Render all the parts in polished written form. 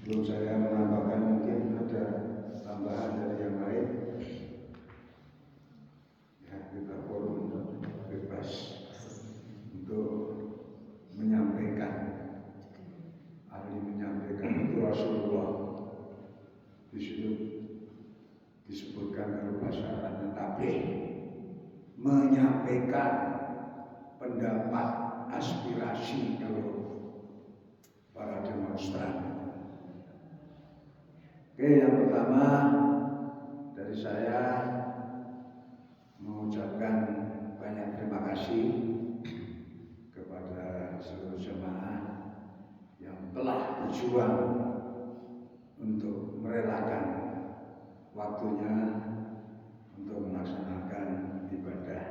Sebelum saya menambahkan mungkin ada tambahan dari yang lain. Ya, kita forum bebas untuk menyampaikan. Ahli menyampaikan itu Rasulullah. Di situ disebutkan kalau bahasa Arabnya tabligh, menyampaikan pendapat, aspirasi kalau para demonstran. Oke, yang pertama dari saya mengucapkan banyak terima kasih kepada seluruh jemaah yang telah berjuang untuk merelakan waktunya untuk melaksanakan ibadah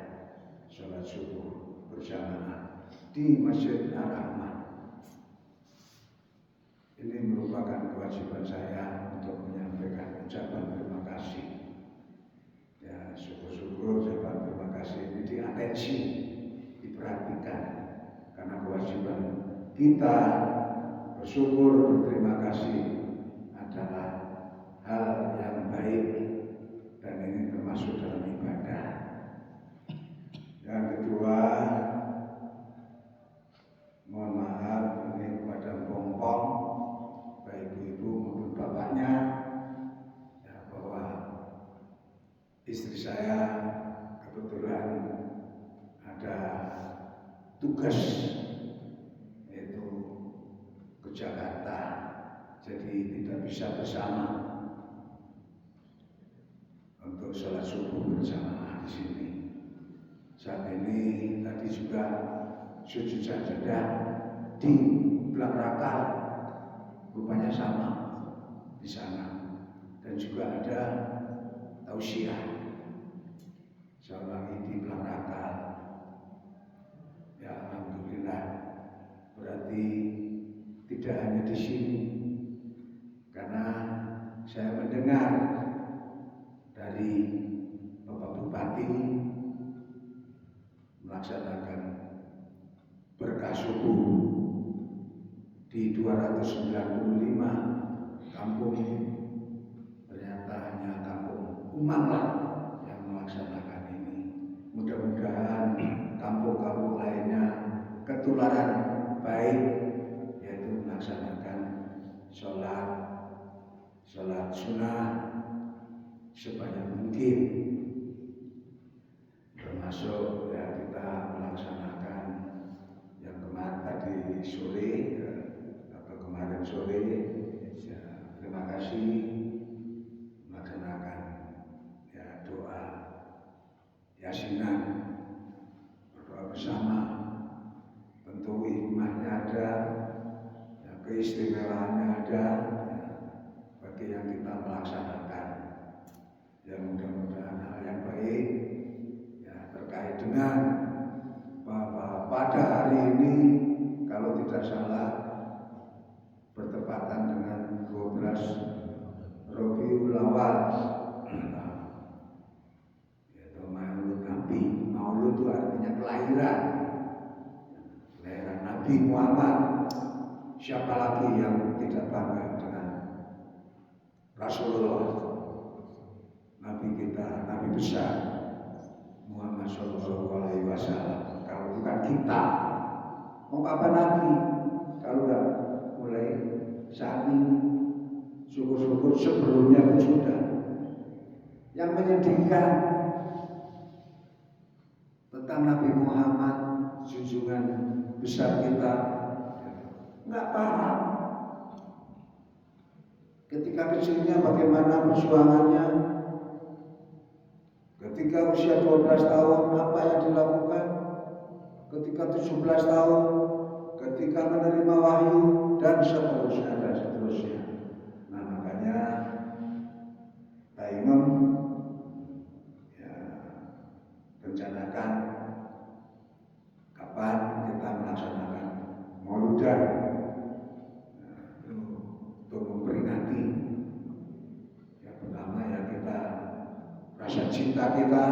sholat subuh berjamaah di Masjid Ar-Rahman. Ini merupakan kewajiban saya untuk menyampaikan ucapan terima kasih. Ya, syukur-syukur ucapan terima kasih ini diatensi, diperhatikan, karena kewajiban kita bersyukur, berterima kasih adalah hal yang baik dan ini termasuk dalam ibadah. Yang kedua, mohon maaf ini kepada Pompong, baik ibu maupun bapaknya, ya, bahwa istri saya kebetulan ada tugas yaitu ke Jakarta, jadi tidak bisa bersama untuk sholat subuh berjamaah di sini. Saat ini tadi juga sujud sajadah di Blang Rakal, rupanya sama di sana, dan juga ada tausiah seorang di Blang Rakal. Ya, alhamdulillah, berarti tidak hanya di sini, karena saya mendengar dari Bapak Bupati melaksanakan berkah subuh di 295 kampung. Ternyata hanya kampung Umanglah yang melaksanakan ini. Mudah-mudahan kampung-kampung lainnya ketularan baik, yaitu melaksanakan sholat sunnah sebanyak mungkin, termasuk ya kita melaksanakan yang kemarin tadi sore atau kemarin sore, ya, terima kasih melaksanakan ya doa yasinan, berdoa bersama. Tentu hikmahnya ada, ya, keistimewaannya ada, ya, bagi yang kita melaksanakan. Ya, mudah-mudahan hal yang baik ya terkait dengan bahwa pada hari ini kalau tidak salah bertepatan dengan 12 Rabiul Awal, yaitu Maulud Nabi. Maulud itu artinya kelahiran Nabi Muhammad. Siapa lagi yang tidak bangga dengan Rasulullah, Nabi kita, Nabi besar Muhammad Shallallahu Alaihi Wasallam. Kalau bukan kita, mau kapan lagi? Kalau nggak mulai saat ini, syukur-syukur sebelumnya pun sudah. Yang menyedihkan tentang Nabi Muhammad, junjungan besar kita, nggak paham. Ketika kecilnya bagaimana perjuangannya, ketika usia 12 tahun apa yang dilakukan, ketika 17 tahun, ketika menerima wahyu, dan seterusnya dan seterusnya. Nah, makanya Taimem ya rencanakan kapan kita melaksanakan Mauludan, untuk memperingati yang pertama ya kita rasa cinta kita,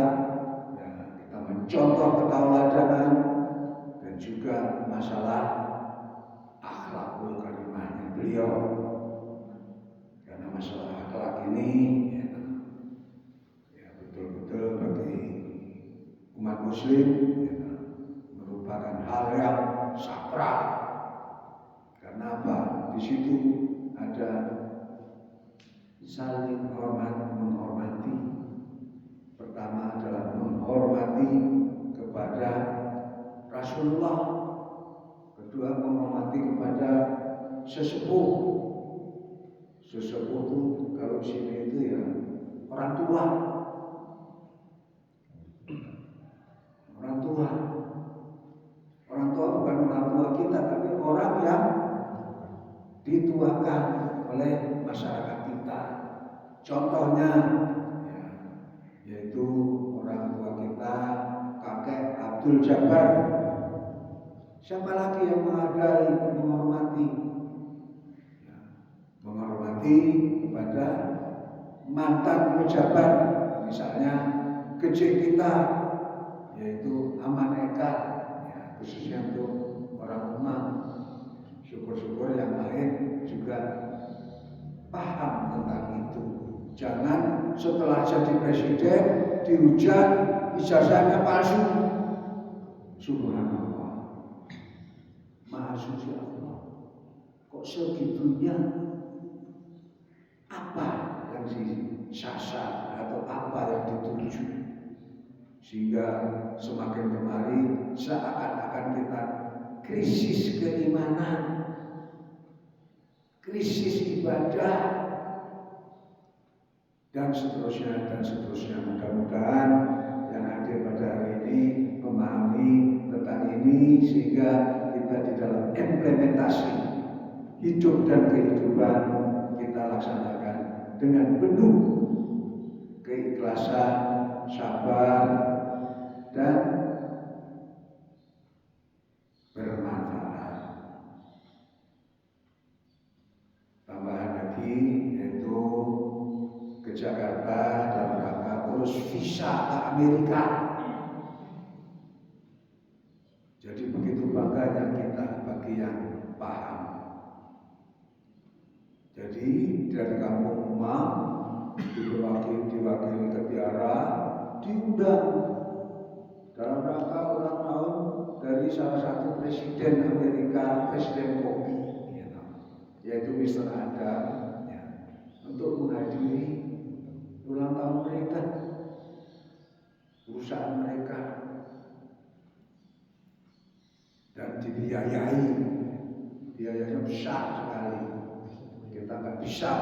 ya, kita mencontoh ketauladanan, dan juga masalah akhlakul karimahnya beliau. Muslim merupakan hal yang sakral. Karena apa? Di situ ada saling menghormati. Pertama adalah menghormati kepada Rasulullah. Kedua, menghormati kepada sesepuh. Sesepuh itu kalau sini itu ya orang tua. Orang tua. Orang tua bukan orang tua kita, tapi orang yang dituakan oleh masyarakat kita. Contohnya ya, yaitu orang tua kita, kakek Abdul Jabbar. Siapa lagi yang menghargai, menghormati? Ya, menghormati kepada mantan pejabat, misalnya kecil kita, yaitu Aman Eka, ya, khususnya untuk orang Kemang. Syukur-syukur yang lain juga paham tentang itu. Jangan setelah jadi presiden dihujat ijazahnya palsu. Subhanallah, Maha Suci Allah. Kok segitunya? Apa yang disasar atau apa yang dituju? Sehingga semakin kemari seakan-akan kita krisis keimanan, krisis ibadah, dan seterusnya. Mudah-mudahan yang hadir pada hari ini memahami tentang ini, sehingga kita di dalam implementasi hidup dan kehidupan kita laksanakan dengan penuh keikhlasan, sabar, dan bermanfaat. Tambahan lagi yaitu ke Jakarta dalam rangka urus visa ke Amerika. Jadi begitu bangganya kita bagi yang paham. Jadi dari kampung Umam diwakili Ketiara diundang dalam rangka ulang tahun dari salah satu presiden Amerika, Presiden kopi, yaitu Mr. Adam, ya, untuk menghadiri ulang tahun mereka, perusahaan mereka, dan dibiayai, biayanya besar sekali. Kita nggak bisa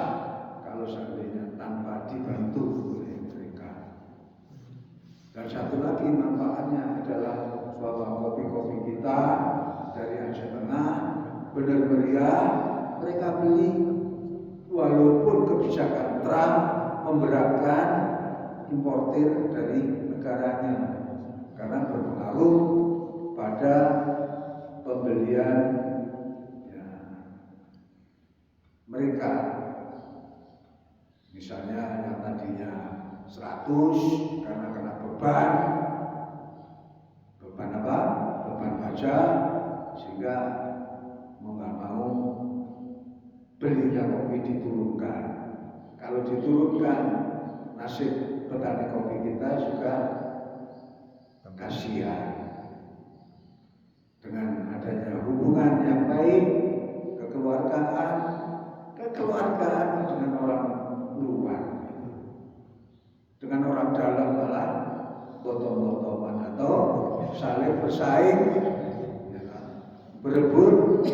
kalau seandainya tanpa dibantu oleh mereka. Dan satu lagi manfaatnya adalah bahwa kopi-kopi kita dari Aceh Tengah benar meriah, mereka beli, walaupun kebijakan Trump memberatkan importir dari negaranya karena berpengaruh pada pembelian ya, mereka. Misalnya yang tadinya 100 karena kena beban apa? Beban pajak, sehingga mau nggak mau belinya kopi diturunkan. Kalau diturunkan, nasib petani kopi kita juga kasihan. Dengan adanya hubungan yang baik, kekeluargaan dengan orang luar, dengan orang dalam malah potong-potongan atau saling bersaing, berebut.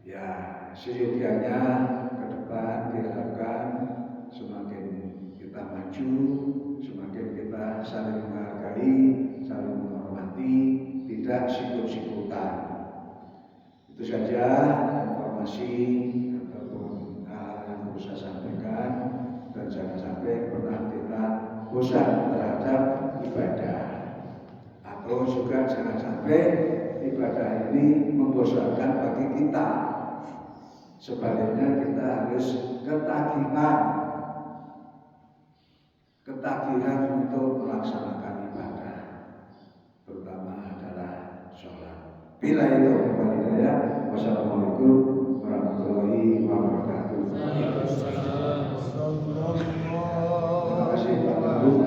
Ya, seyogianya ke depan diharapkan semakin kita maju, semakin kita saling menghargai, saling menghormati, tidak sikut-sikutan. Itu saja informasi ataupun hal yang bisa saya sampaikan, dan jangan sampai pernah kita bosan terhadap ibadah, atau juga jangan sampai ibadah ini membosankan bagi kita. Sebaliknya kita harus ketagihan untuk melaksanakan ibadah, terutama adalah sholat. Bila itu walhidayah. Wassalamualaikum warahmatullahi wabarakatuh. Terima kasih Pak Guru.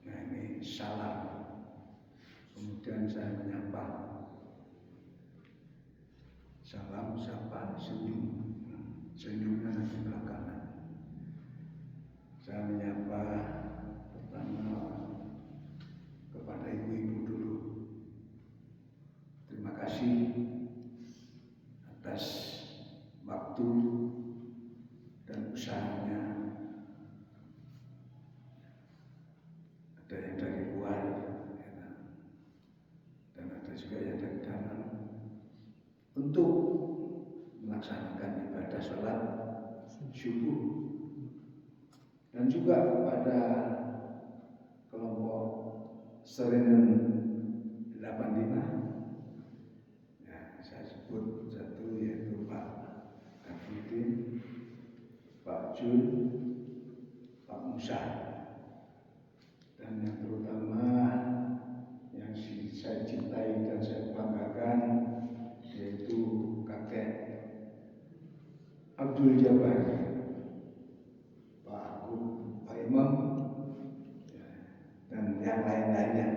Nah ini salam. Kemudian saya menyapa. Salam, sapa, senyum. Senyumnya nanti belakangan. Saya menyapa pertama kepada ibu-ibu dulu. Terima kasih atas waktu dan usahanya. Ada yang dari luar dan ada juga yang dari dalam untuk melaksanakan ibadah sholat subuh, dan juga kepada kelompok Serenum 85. Ya, saya sebut satu yaitu Pak Afidin, Pak Jun, Pak Musa, dan yang terutama yang saya cintai dan saya banggakan yaitu kakek Abdul Jabbar, Pak Agung, Pak Imam, dan yang lain-lainnya.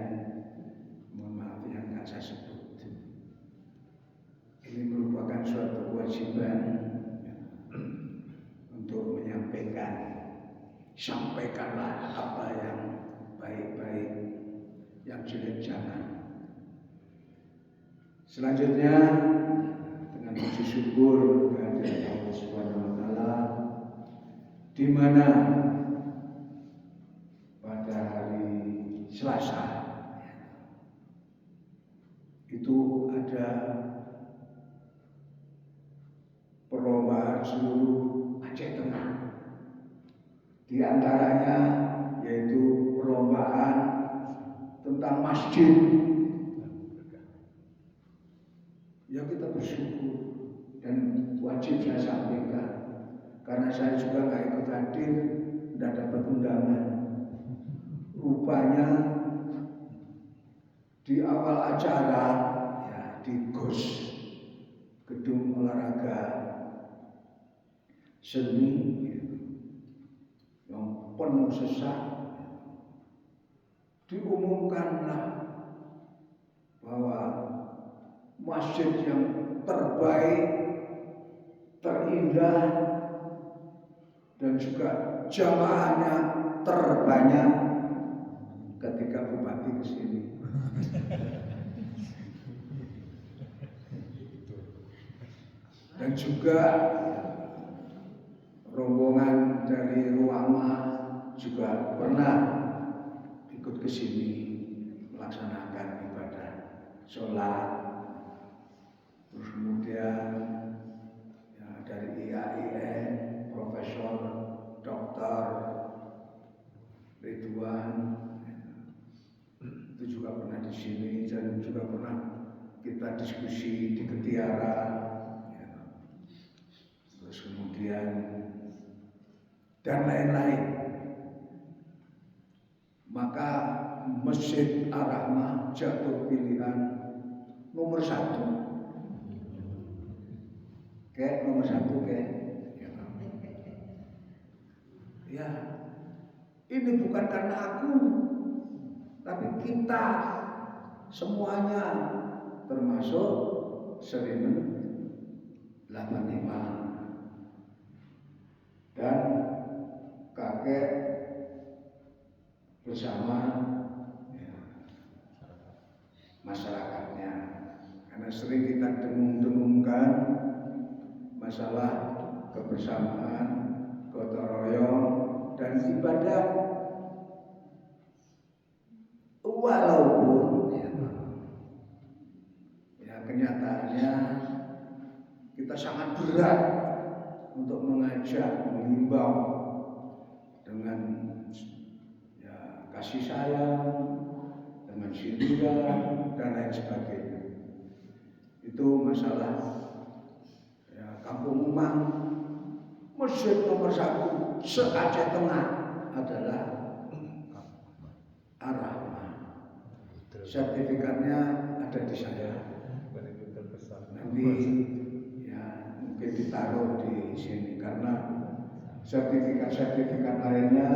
Mohon maaf yang nggak saya sebut. Ini merupakan suatu kewajiban untuk menyampaikan. Sampaikanlah apa yang baik-baik, yang jelek jangan. Selanjutnya dengan puji syukur kehadirat Allah Subhanahu wa taala, di mana pada hari Selasa itu ada perlombaan seluruh Aceh Tengah. Di antaranya yaitu perlombaan tentang masjid. Ya, kita bersyukur dan wajib saya sampaikan, karena saya juga nggak ikut hadir, tidak dapat undangan. Rupanya di awal acara ya di GOS, gedung olahraga seni yang penuh sesak, diumumkanlah bahwa masjid yang terbaik, terindah, dan juga jamaahnya terbanyak ketika bupati ke sini. Dan juga rombongan dari Ruama juga pernah ikut ke sini melaksanakan ibadah sholat. Terus kemudian ya, dari IAIN, Profesor Dr. Ridwan itu juga pernah di sini, dan juga pernah kita diskusi di Ketiara. Ya. Terus kemudian dan lain-lain. Maka Masjid Ar-Rahmah jatuh pilihan nomor 1. Kayak nomor 1 kayak. Ya, ini bukan karena aku, tapi kita semuanya, termasuk Serenum 85 dan kakek bersama ya, masyarakatnya. Karena sering kita dengung-dengungkan masalah kebersamaan, gotong royong, dan ibadah. Walaupun ya kenyataannya kita sangat berat untuk mengajak, mengimbau dengan ya, kasih sayang, dengan sindiran dan lain sebagainya. Itu masalah ya, Kampung Umang. Masjid nomor 1 se-Aceh Tengah adalah Ar-Rahmah. Sertifikatnya ada di saya. Nanti ya mungkin ditaruh di sini, karena sertifikat lainnya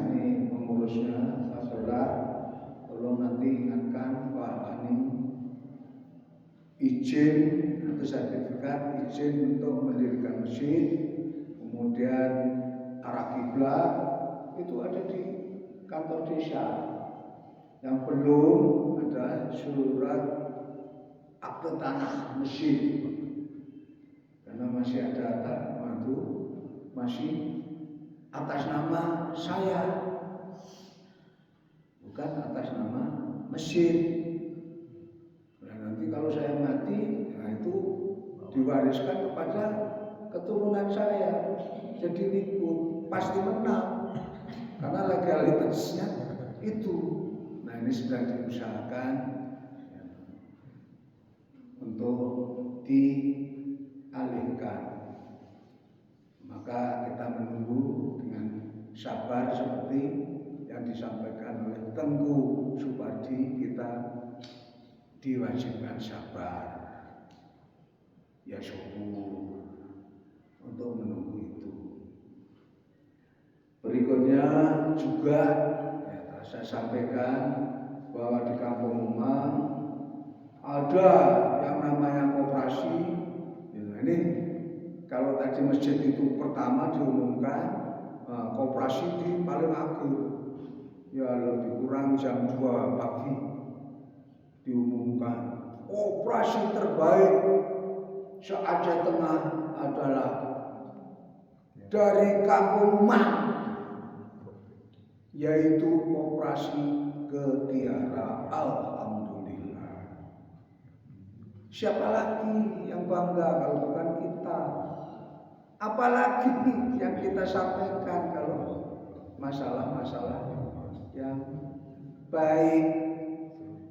ini pengurusnya Saudara, tolong nanti ingatkan Pak Ani izin atau sertifikat izin untuk mendirikan masjid, kemudian arah kiblat itu ada di kantor desa. Yang belum ada surat akte tanah masjid, karena masih ada masih atas nama saya, bukan atas nama masjid. Nah, nanti kalau saya mati, nah itu diwariskan kepada keturunan saya, jadi ribut, pasti menang karena legalitasnya itu. Nah, ini sedang diusahakan untuk dialihkan. Maka kita menunggu dengan sabar seperti yang disampaikan oleh Tengku Supardi, kita diwajibkan sabar, ya syukur untuk menunggu itu. Berikutnya juga saya sampaikan bahwa di Kampung Umang ada yang namanya koperasi. Ini kalau tadi masjid itu pertama diumumkan, koperasi di paling akhir, ya lebih kurang jam 2 pagi diumumkan koperasi terbaik se-Aceh Tengah adalah dari Kampung Umang, yaitu koperasi Ketiara. Alhamdulillah. Siapa lagi yang bangga kalau bukan kita? Apalagi yang kita sampaikan kalau masalah-masalah yang baik.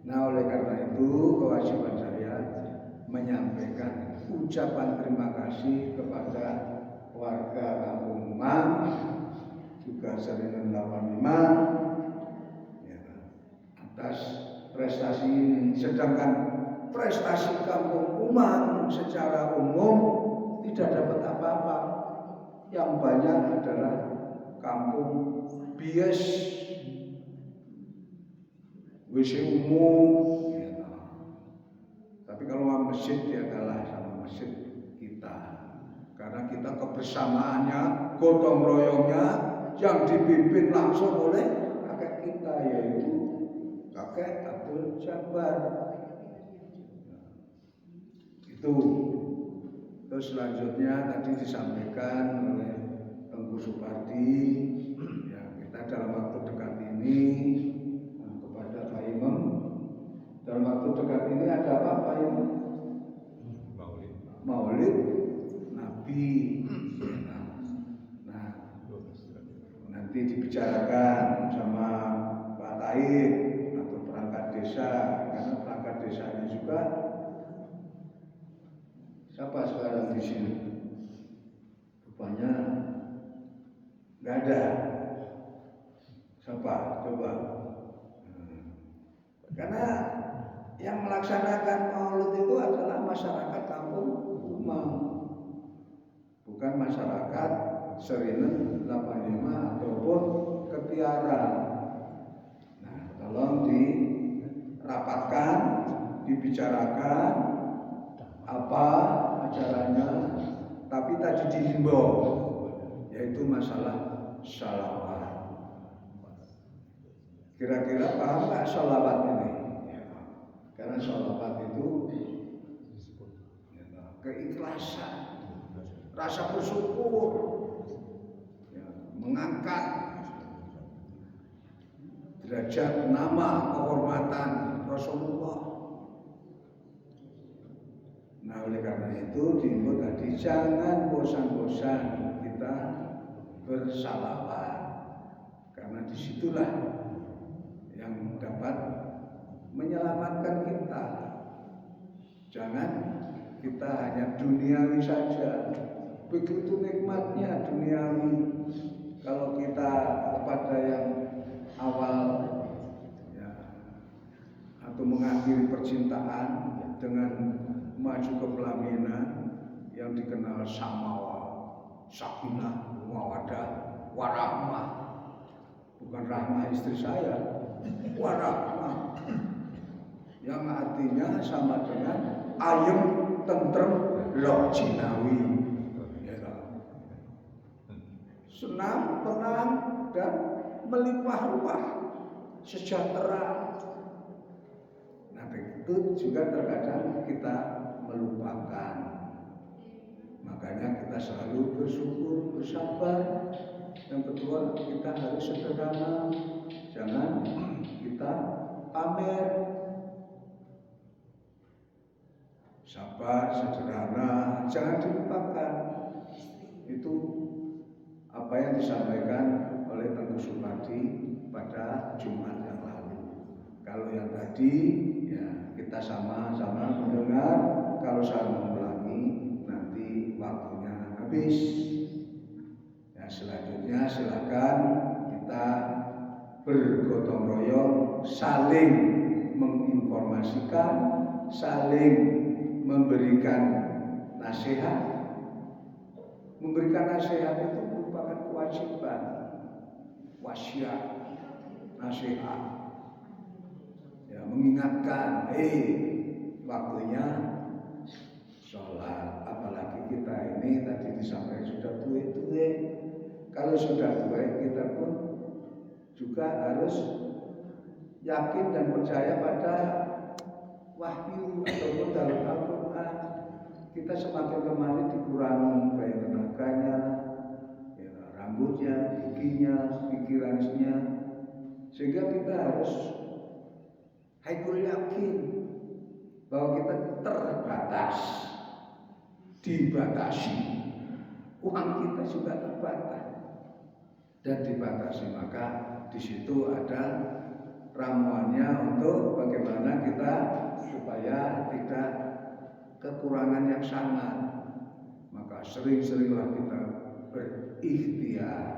Nah, oleh karena itu kewajiban saya menyampaikan ucapan terima kasih kepada warga Kampung Umang, juga Seringan 85 ya, atas prestasi ini. Sedangkan prestasi Kampung Umang secara umum tidak dapat apa-apa. Yang banyak adalah kampung bias, WC umum ya. Tapi kalau masjid dia kalah sama masjid kita, karena kita kebersamaannya, gotong royongnya yang dipimpin langsung oleh kakek kita, yaitu kakek Abdul Jabbar. Itu. Terus selanjutnya tadi disampaikan oleh Tengku Supardi, ya, kita dalam waktu dekat ini kepada Pak Imam, dalam waktu dekat ini ada apa Pak Imam? Maulid Nabi. Nah, nanti dibicarakan sama Pak Taib atau perangkat desa, karena perangkat desa ini juga. Siapa sekarang di sini? Rupanya nggak ada. Siapa? Coba. Karena yang melaksanakan Maulid itu adalah masyarakat Kampung Umang, bukan masyarakat Seringan 85 ataupun Ketiara. Nah, tolong dirapatkan, dibicarakan apa acaranya, tapi tadi dihimbau, yaitu masalah sholawat. Kira-kira paham nggak sholawat ini? Karena sholawat itu keikhlasan, rasa bersyukur, ya, mengangkat derajat nama kehormatan Rasulullah. Nah, oleh karena itu diimbau tadi jangan bosan-bosan kita bersalawat, karena disitulah yang dapat menyelamatkan kita. Jangan kita hanya duniawi saja, begitu nikmatnya duniawi. Kalau kita kepada yang awal ya, atau mengakhiri percintaan dengan maju ke pelaminan yang dikenal samawa, sakinah, mawaddah warahmah. Bukan rahmah istri saya, warahmah. Yang artinya sama dengan ayem, tentrem, lok jinawi. Senang, tenang, dan melimpah ruah, sejahtera. Nah itu juga terkadang kita melupakan. Makanya kita selalu bersyukur, bersabar. Yang kedua, kita harus sederhana. Jangan kita pamer. Sabar, sederhana, jangan dilupakan. Itu apa yang disampaikan oleh Tengku Supardi pada Jumat yang lalu. Kalau yang tadi ya kita sama-sama mendengar. Kalau saya mengulangi nanti waktunya habis. Ya, selanjutnya silakan kita bergotong royong, saling menginformasikan, saling memberikan nasihat. Memberikan nasihat itu merupakan kewajiban, wasiat, nasihat. Ya, mengingatkan, waktunya sholat. Apalagi kita ini tadi disampaikan sudah tua-tua. Kalau sudah tua kita pun juga harus yakin dan percaya pada wahyu ataupun dalam Al-Quran. Kita semakin kemari dikurangi baik tenaganya, ya, rambutnya, giginya, pikirannya, sehingga kita harus haikul yakin bahwa kita terbatas, dibatasi, uang kita juga terbatas dan dibatasi. Maka di situ ada ramuannya untuk bagaimana kita supaya tidak kekurangan yang sangat. Maka sering-seringlah kita berikhtiar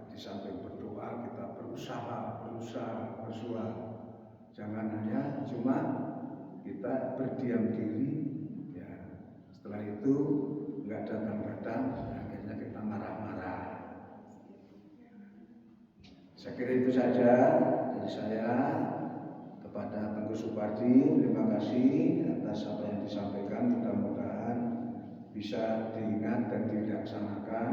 di samping berdoa kita berusaha. Jangan hanya cuma kita berdiam diri, ya. Setelah itu nggak datang, akhirnya kita marah-marah. Saya kira itu saja dari saya. Kepada Tengku Supardi, terima kasih atas apa yang disampaikan. Mudah-mudahan bisa diingat dan dilaksanakan.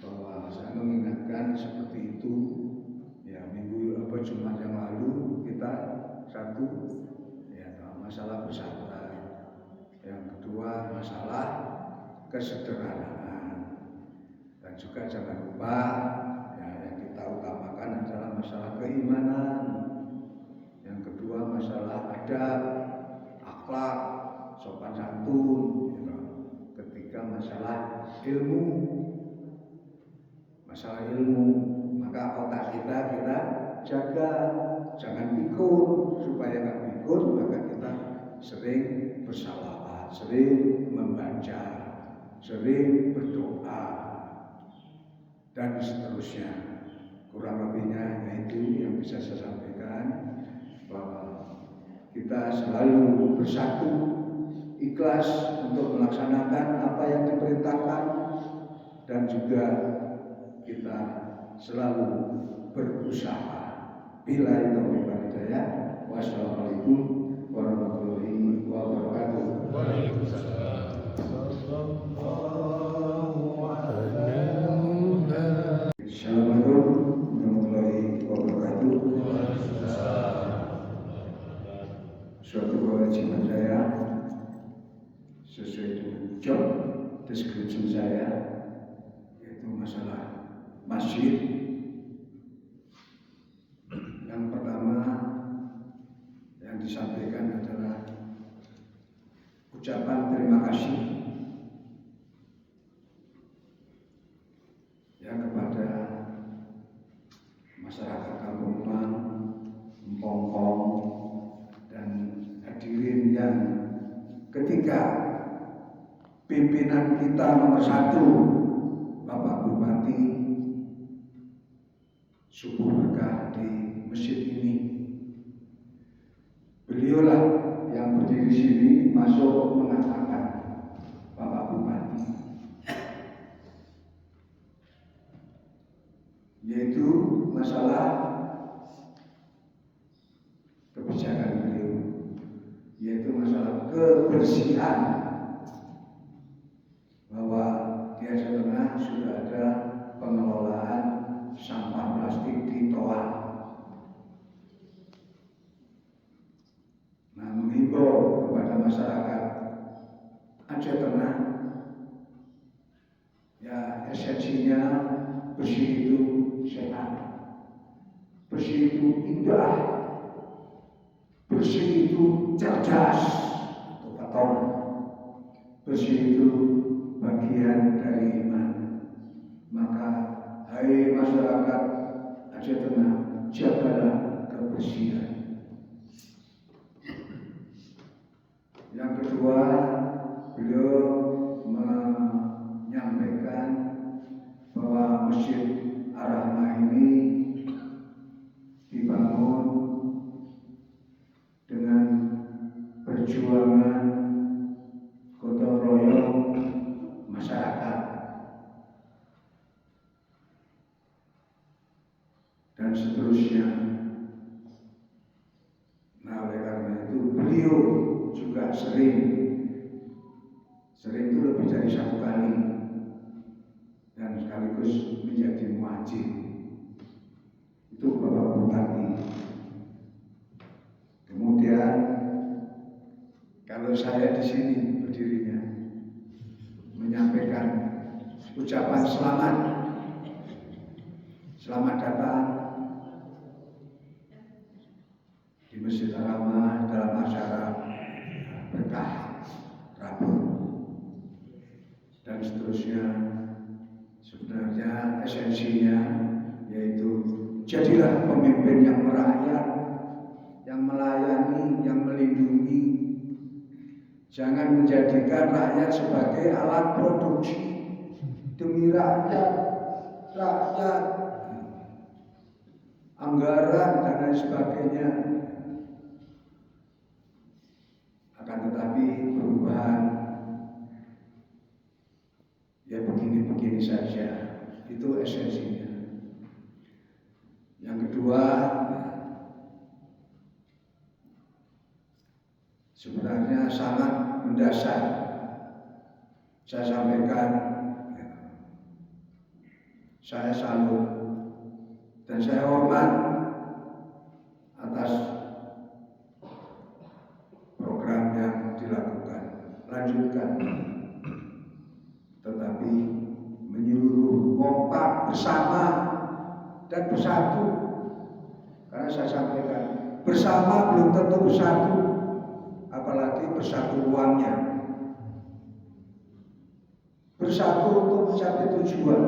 Bahwa saya mengingatkan seperti itu. Ya, Jumat yang lalu kita satu, ya, masalah bersabar. Yang kedua masalah kesederhanaan. Dan juga jangan lupa, ya, yang kita utamakan adalah masalah keimanan. Masalah adab, akhlak, sopan santun. Ketiga masalah ilmu. Maka otak kita jaga, jangan pikun. Supaya nggak pikun, maka kita sering bersalawat, sering membaca, sering berdoa, dan seterusnya. Kurang lebihnya itu yang bisa saya sampaikan. Bahwa kita selalu bersatu, ikhlas untuk melaksanakan apa yang diperintahkan, dan juga kita selalu berusaha. Billahi taufiq wal hidayah. Wassalamualaikum warahmatullahi wabarakatuh. Waalaikumsalam. Assalamualaikum warahmatullahi wabarakatuh. Suatu kewajiban saya sesuai dengan job description saya, yaitu masalah masjid. Yang pertama yang disampaikan adalah ucapan terima kasih ya kepada masyarakat Kampung Klang, Empong-Pong, dan hadirin yang ketika pimpinan kita nomor 1, Bapak Bupati, subuh berkah di masjid ini. Beliaulah yang berdiri sini masuk mengatakan, Bapak Bupati, masalah kebijakan beliau, yaitu masalah kebersihan, bahwa di Aceh Tengah sudah ada pengelolaan sampah plastik di Toa. Nah, menghimbau kepada masyarakat Aceh Tengah, ya esensinya bersih itu sehat, bersih itu indah, bersih itu cerdas, atau bersih itu bagian dari iman. Maka hai masyarakat Aceh Tengah, jagalah kebersihan. Yang kedua, beliau menyampaikan bahwa Masjid Ar-Rahmah ini dibangun dengan perjuangan gotong royong masyarakat, dan seterusnya. Nah, oleh karena itu beliau juga sering itu lebih dari satu kali, dan sekaligus menjadi muadzin. Itu Bapak Bupati. Kemudian kalau saya di sini berdirinya menyampaikan ucapan selamat datang di Masjid Ar-Rahmah dalam acara berkah Rabu dan seterusnya. Sebenarnya esensinya yaitu jadilah pemimpin yang merakyat, yang melayani, yang melindungi. Jangan menjadikan rakyat sebagai alat produksi demi rakyat, anggaran dan lain sebagainya. Akan tetapi perubahan ya begini-begini saja, itu esensinya. Yang kedua, sebenarnya sangat mendasar. Saya sampaikan, saya salut dan saya hormat atas program yang dilakukan. Lanjutkan, tetapi menyeluruh, kompak, bersama dan bersatu. Karena saya sampaikan, bersama belum tentu bersatu, apalagi bersatu uangnya. Bersatu untuk mencapai tujuan.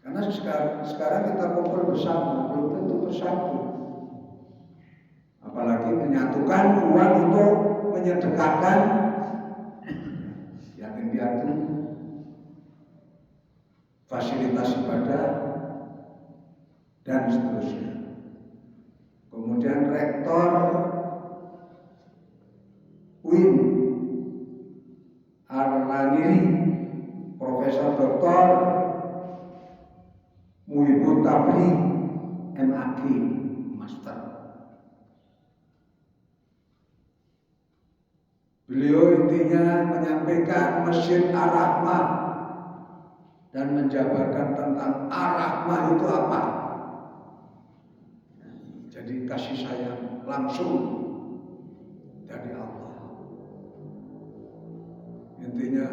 Karena sekarang kita kumpul bersama, belum tentu bersatu. Apalagi menyatukan uang untuk menyedekahkan yatim piatu, fasilitas ibadah, dan seterusnya. Kemudian rektor UIN Ar-Laniri, Profesor Dr. Muhibur Tabri, MAG, Master. Beliau intinya menyampaikan Masjid Ar-Rahmah dan menjabarkan tentang Ar-Rahmah itu apa. Jadi kasih sayang langsung dari Allah. Intinya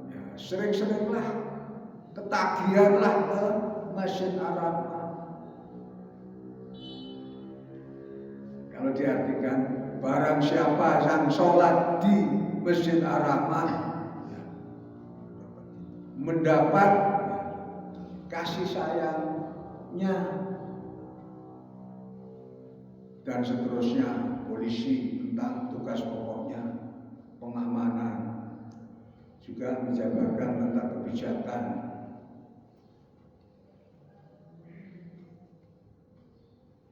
ya, sering-seringlah, ketagihanlah ke Masjid Ar-Rahmah. Kalau diartikan, barang siapa yang sholat di Masjid Ar-Rahmah mendapat kasih sayangnya, dan seterusnya. Polisi tentang tugas pokoknya pengamanan, juga menjabarkan tentang kebijakan.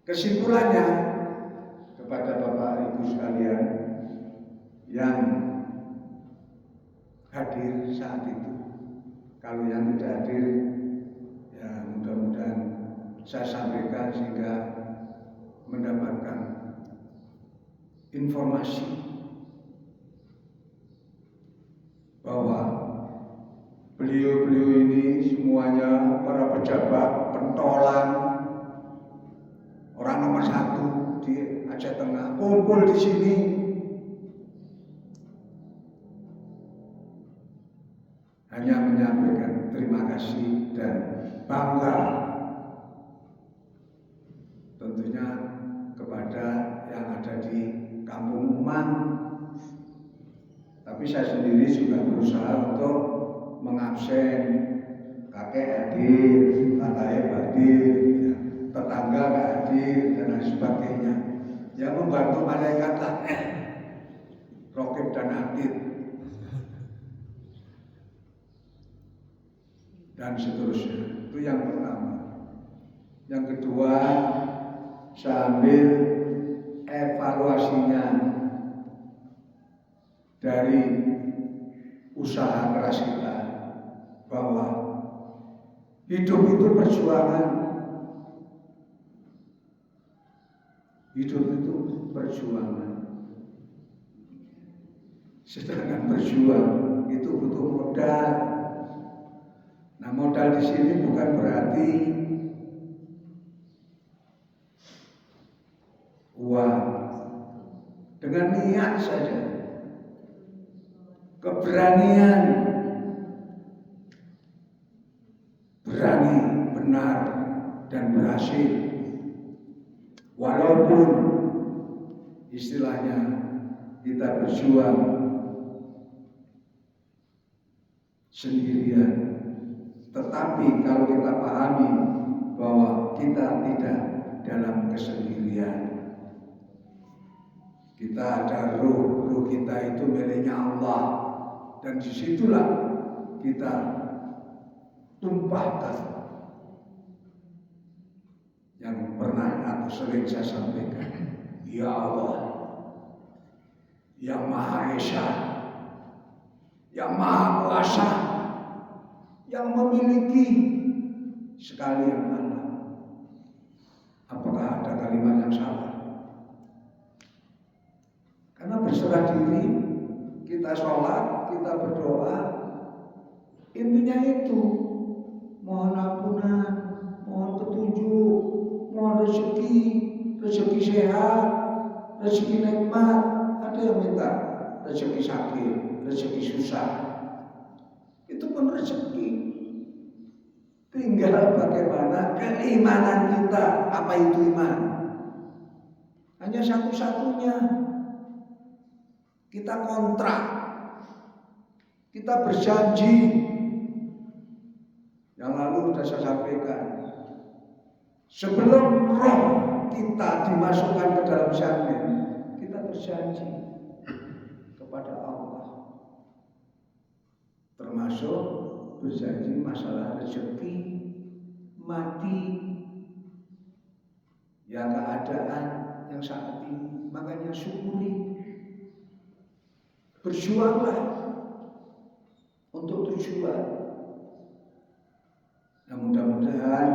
Kesimpulannya, kepada Bapak Ibu sekalian yang hadir saat itu, kalau yang tidak hadir ya mudah-mudahan saya sampaikan sehingga mendapatkan informasi bahwa beliau-beliau ini semuanya para pejabat, pentolan, orang nomor 1 di Aceh Tengah kumpul di sini. Hanya menyampaikan terima kasih dan bangga tentunya kepada yang ada di Kampung Umang. Tapi saya sendiri juga berusaha untuk mengabsen kakek hadir, kakek hadir, ya, tetangga gak hadir dan lain sebagainya. Ya membantu malaikat lah, Rokib dan Atid dan seterusnya. Itu yang pertama. Yang kedua, sambil evaluasinya dari usaha keras kita, bahwa hidup itu perjuangan. Hidup itu perjuangan. Sedangkan berjuang itu butuh modal. Nah, modal di sini bukan berarti uang. Dengan niat saja, keberanian, berani, benar, dan berhasil. Walaupun istilahnya kita berjuang sendirian, tetapi kalau kita pahami bahwa kita tidak dalam kesendirian, kita ada ruh kita itu miliknya Allah, dan disitulah kita tumpahkan yang pernah atau sering saya sampaikan. Ya Allah, yang Maha Esa, yang Maha Kuasa, yang memiliki sekalian alam. Apakah ada kalimat yang salah? Karena berserah diri, kita sholat, kita berdoa, intinya itu, mohon ampunan, mohon petunjuk, mohon rezeki sehat, rezeki nikmat. Ada yang minta rezeki sakit, rezeki susah, itu pun rezeki. Tinggal bagaimana keimanan kita. Apa itu iman? Hanya satu-satunya, kita kontrak, kita berjanji. Yang lalu sudah saya sampaikan, sebelum roh kita dimasukkan ke dalam janin, kita berjanji kepada Allah, termasuk berjanji masalah rezeki, mati, ya keadaan yang saat ini. Makanya syukuri, berjuanglah untuk tujuan. Nah, mudah-mudahan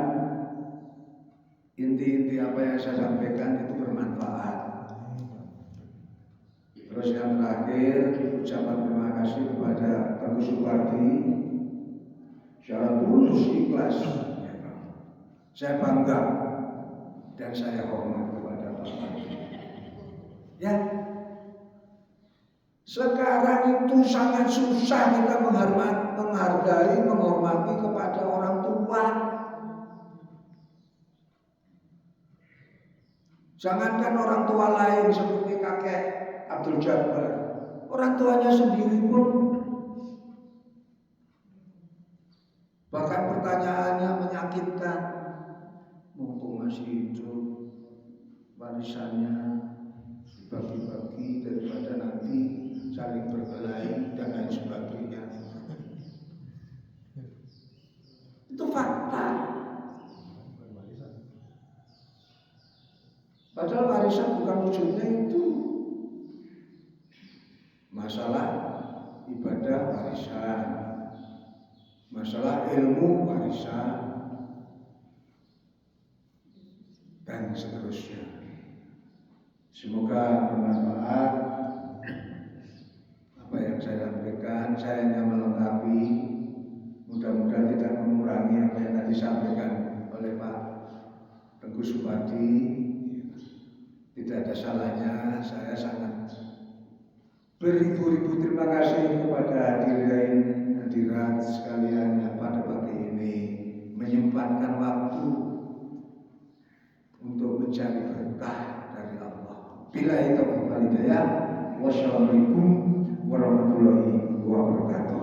inti-inti apa yang saya sampaikan itu bermanfaat. Terus yang terakhir, ucapan terima kasih kepada Teguh Supardi secara tulus ikhlas. Saya bangga dan saya hormat kepada Bapak. Ya, sekarang itu sangat susah kita menghargai, menghormati kepada orang tua. Jangankan orang tua lain seperti kakek Abdul Jabbar, orang tuanya sendiri pun bahkan pertanyaannya menyakitkan. Mumpung masih hidup, warisannya dibagi-bagi daripada nanti saling berkelahi dan lain sebagainya. Itu fakta. Padahal warisan bukan ujungnya itu. Masalah ibadah warisan, masalah ilmu warisan, Semoga bermanfaat apa yang saya sampaikan. Saya hanya melengkapi, mudah-mudahan tidak mengurangi apa yang tadi disampaikan oleh Pak Teguh Supardi. Tidak ada salahnya. Saya sangat beribu-ribu terima kasih kepada hadirat sekalian yang pada pagi ini menyempatkan waktu untuk mencari berkah dari Allah. Billahi taufiq wal hidayah. Wassalamualaikum warahmatullahi wabarakatuh.